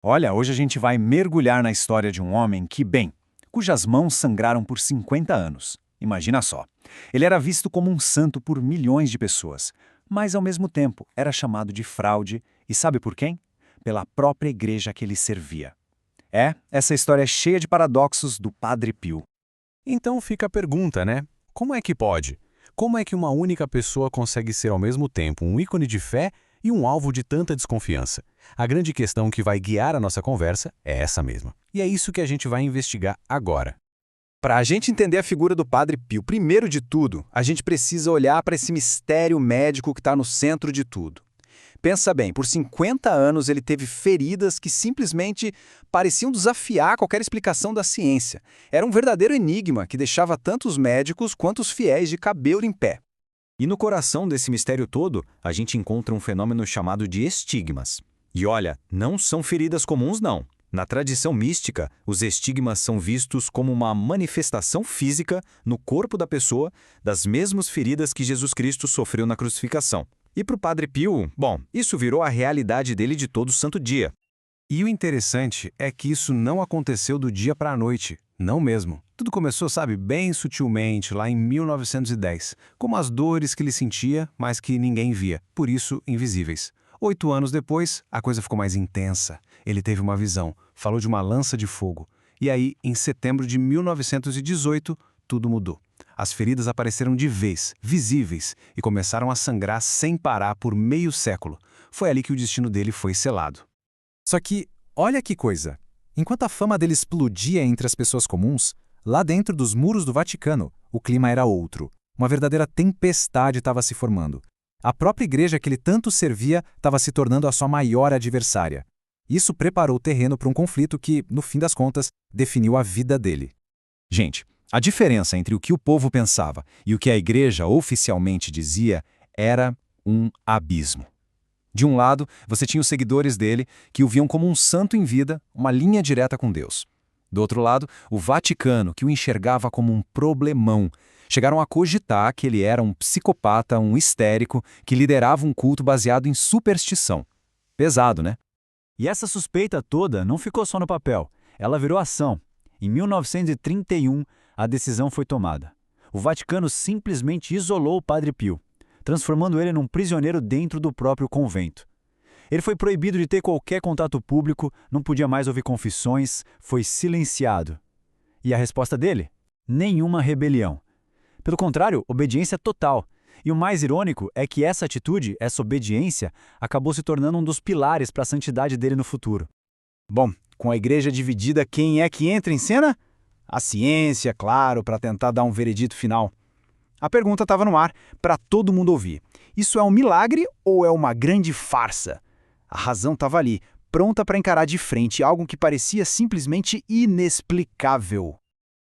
Olha, hoje a gente vai mergulhar na história de um homem que, bem, cujas mãos sangraram por 50 anos. Imagina só. Ele era visto como um santo por milhões de pessoas, mas ao mesmo tempo era chamado de fraude, e sabe por quem? Pela própria igreja que ele servia. Essa história é cheia de paradoxos do Padre Pio. Então fica a pergunta, né? Como é que pode? Como é que uma única pessoa consegue ser ao mesmo tempo um ícone de fé e um alvo de tanta desconfiança? A grande questão que vai guiar a nossa conversa é essa mesma. E é isso que a gente vai investigar agora. Para a gente entender a figura do Padre Pio, primeiro de tudo, a gente precisa olhar para esse mistério médico que está no centro de tudo. Pensa bem, por 50 anos ele teve feridas que simplesmente pareciam desafiar qualquer explicação da ciência. Era um verdadeiro enigma que deixava tanto os médicos quanto os fiéis de cabelo em pé. E no coração desse mistério todo, a gente encontra um fenômeno chamado de estigmas. E olha, não são feridas comuns não. Na tradição mística, os estigmas são vistos como uma manifestação física no corpo da pessoa das mesmas feridas que Jesus Cristo sofreu na crucificação. E para o Padre Pio, bom, isso virou a realidade dele de todo santo dia. E o interessante é que isso não aconteceu do dia para a noite. Não mesmo. Tudo começou, sabe, bem sutilmente, lá em 1910, como as dores que ele sentia, mas que ninguém via, por isso invisíveis. 8 anos depois, a coisa ficou mais intensa. Ele teve uma visão, falou de uma lança de fogo. E aí, em setembro de 1918, tudo mudou. As feridas apareceram de vez, visíveis, e começaram a sangrar sem parar por meio século. Foi ali que o destino dele foi selado. Só que, olha que coisa. Enquanto a fama dele explodia entre as pessoas comuns, lá dentro dos muros do Vaticano, o clima era outro. Uma verdadeira tempestade estava se formando. A própria igreja que ele tanto servia estava se tornando a sua maior adversária. Isso preparou o terreno para um conflito que, no fim das contas, definiu a vida dele. Gente, a diferença entre o que o povo pensava e o que a igreja oficialmente dizia era um abismo. De um lado, você tinha os seguidores dele, que o viam como um santo em vida, uma linha direta com Deus. Do outro lado, o Vaticano, que o enxergava como um problemão. Chegaram a cogitar que ele era um psicopata, um histérico, que liderava um culto baseado em superstição. Pesado, né? E essa suspeita toda não ficou só no papel, ela virou ação. Em 1931, a decisão foi tomada. O Vaticano simplesmente isolou o Padre Pio, transformando ele num prisioneiro dentro do próprio convento. Ele foi proibido de ter qualquer contato público, não podia mais ouvir confissões, foi silenciado. E a resposta dele? Nenhuma rebelião. Pelo contrário, obediência total. E o mais irônico é que essa atitude, essa obediência, acabou se tornando um dos pilares para a santidade dele no futuro. Bom, com a igreja dividida, quem é que entra em cena? A ciência, claro, para tentar dar um veredito final. A pergunta estava no ar para todo mundo ouvir. Isso é um milagre ou é uma grande farsa? A razão estava ali, pronta para encarar de frente algo que parecia simplesmente inexplicável.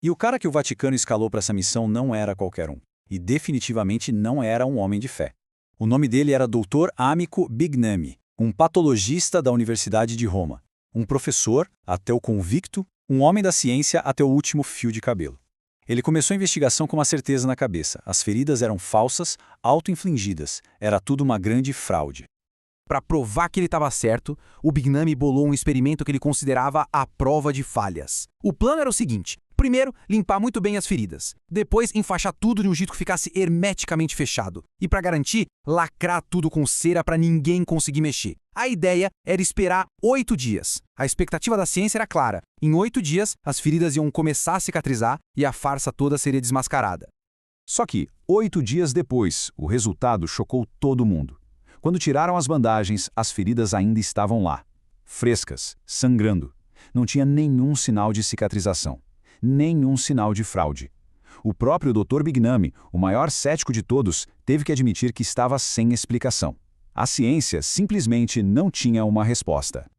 E o cara que o Vaticano escalou para essa missão não era qualquer um. E definitivamente não era um homem de fé. O nome dele era Dr. Amico Bignami, um patologista da Universidade de Roma. Um professor, ateu convicto, um homem da ciência até o último fio de cabelo. Ele começou a investigação com uma certeza na cabeça. As feridas eram falsas, auto-infligidas. Era tudo uma grande fraude. Para provar que ele estava certo, o Bignami bolou um experimento que ele considerava a prova de falhas. O plano era o seguinte: primeiro, limpar muito bem as feridas. Depois, enfaixar tudo de um jeito que ficasse hermeticamente fechado. E para garantir, lacrar tudo com cera para ninguém conseguir mexer. A ideia era esperar 8 dias. A expectativa da ciência era clara. Em 8 dias, as feridas iam começar a cicatrizar e a farsa toda seria desmascarada. Só que, 8 dias depois, o resultado chocou todo mundo. Quando tiraram as bandagens, as feridas ainda estavam lá. Frescas, sangrando. Não tinha nenhum sinal de cicatrização. Nenhum sinal de fraude. O próprio Dr. Bignami, o maior cético de todos, teve que admitir que estava sem explicação. A ciência simplesmente não tinha uma resposta.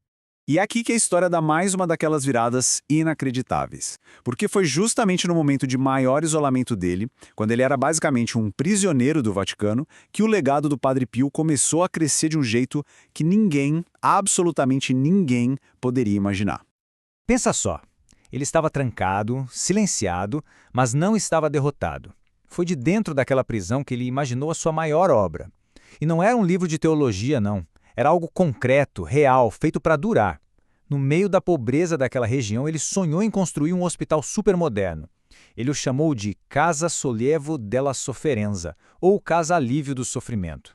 E é aqui que a história dá mais uma daquelas viradas inacreditáveis. Porque foi justamente no momento de maior isolamento dele, quando ele era basicamente um prisioneiro do Vaticano, que o legado do Padre Pio começou a crescer de um jeito que ninguém, absolutamente ninguém, poderia imaginar. Pensa só. Ele estava trancado, silenciado, mas não estava derrotado. Foi de dentro daquela prisão que ele imaginou a sua maior obra. E não era um livro de teologia, não. Era algo concreto, real, feito para durar. No meio da pobreza daquela região, ele sonhou em construir um hospital supermoderno. Ele o chamou de Casa Sollievo della Sofferenza, ou Casa Alívio do Sofrimento.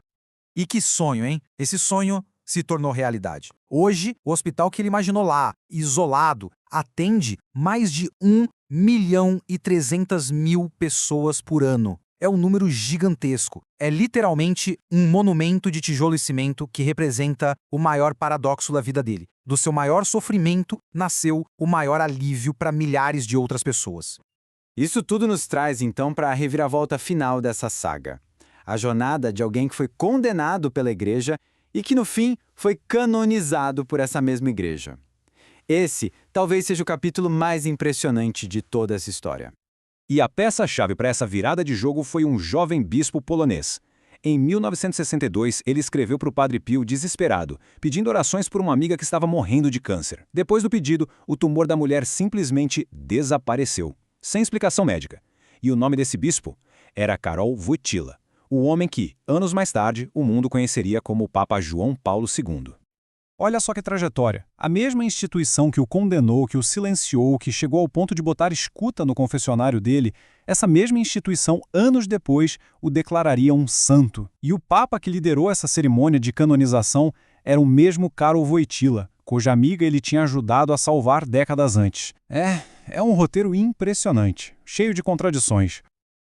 E que sonho, hein? Esse sonho se tornou realidade. Hoje, o hospital que ele imaginou lá, isolado, atende mais de 1.300.000 pessoas por ano. É um número gigantesco. É literalmente um monumento de tijolo e cimento que representa o maior paradoxo da vida dele. Do seu maior sofrimento nasceu o maior alívio para milhares de outras pessoas. Isso tudo nos traz, então, para a reviravolta final dessa saga. A jornada de alguém que foi condenado pela igreja e que, no fim, foi canonizado por essa mesma igreja. Esse talvez seja o capítulo mais impressionante de toda essa história. E a peça-chave para essa virada de jogo foi um jovem bispo polonês. Em 1962, ele escreveu para o Padre Pio desesperado, pedindo orações por uma amiga que estava morrendo de câncer. Depois do pedido, o tumor da mulher simplesmente desapareceu, sem explicação médica. E o nome desse bispo era Karol Wojtyła, o homem que, anos mais tarde, o mundo conheceria como o Papa João Paulo II. Olha só que trajetória. A mesma instituição que o condenou, que o silenciou, que chegou ao ponto de botar escuta no confessionário dele, essa mesma instituição, anos depois, o declararia um santo. E o Papa que liderou essa cerimônia de canonização era o mesmo Karol Wojtyła, cuja amiga ele tinha ajudado a salvar décadas antes. É um roteiro impressionante, cheio de contradições.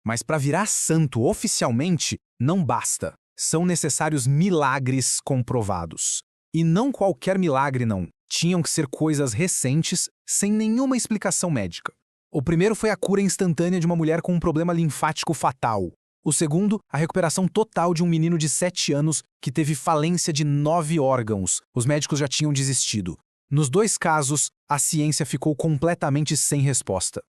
Mas para virar santo oficialmente, não basta. São necessários milagres comprovados. E não qualquer milagre, não. Tinham que ser coisas recentes, sem nenhuma explicação médica. O primeiro foi a cura instantânea de uma mulher com um problema linfático fatal. O segundo, a recuperação total de um menino de 7 anos que teve falência de 9 órgãos. Os médicos já tinham desistido. Nos dois casos, a ciência ficou completamente sem resposta.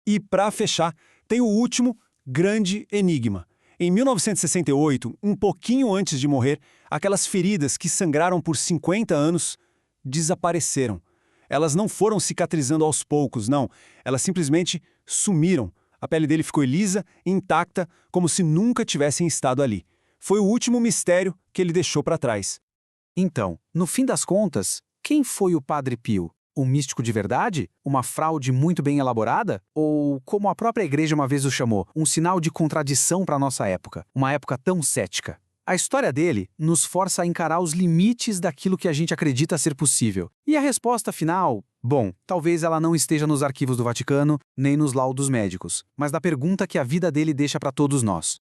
E para fechar, tem o último grande enigma. Em 1968, um pouquinho antes de morrer, aquelas feridas que sangraram por 50 anos desapareceram. Elas não foram cicatrizando aos poucos, não. Elas simplesmente sumiram. A pele dele ficou lisa, intacta, como se nunca tivessem estado ali. Foi o último mistério que ele deixou para trás. Então, no fim das contas, quem foi o Padre Pio? Um místico de verdade? Uma fraude muito bem elaborada? Ou, como a própria igreja uma vez o chamou, um sinal de contradição para a nossa época, uma época tão cética? A história dele nos força a encarar os limites daquilo que a gente acredita ser possível. E a resposta final? Bom, talvez ela não esteja nos arquivos do Vaticano, nem nos laudos médicos, mas na pergunta que a vida dele deixa para todos nós.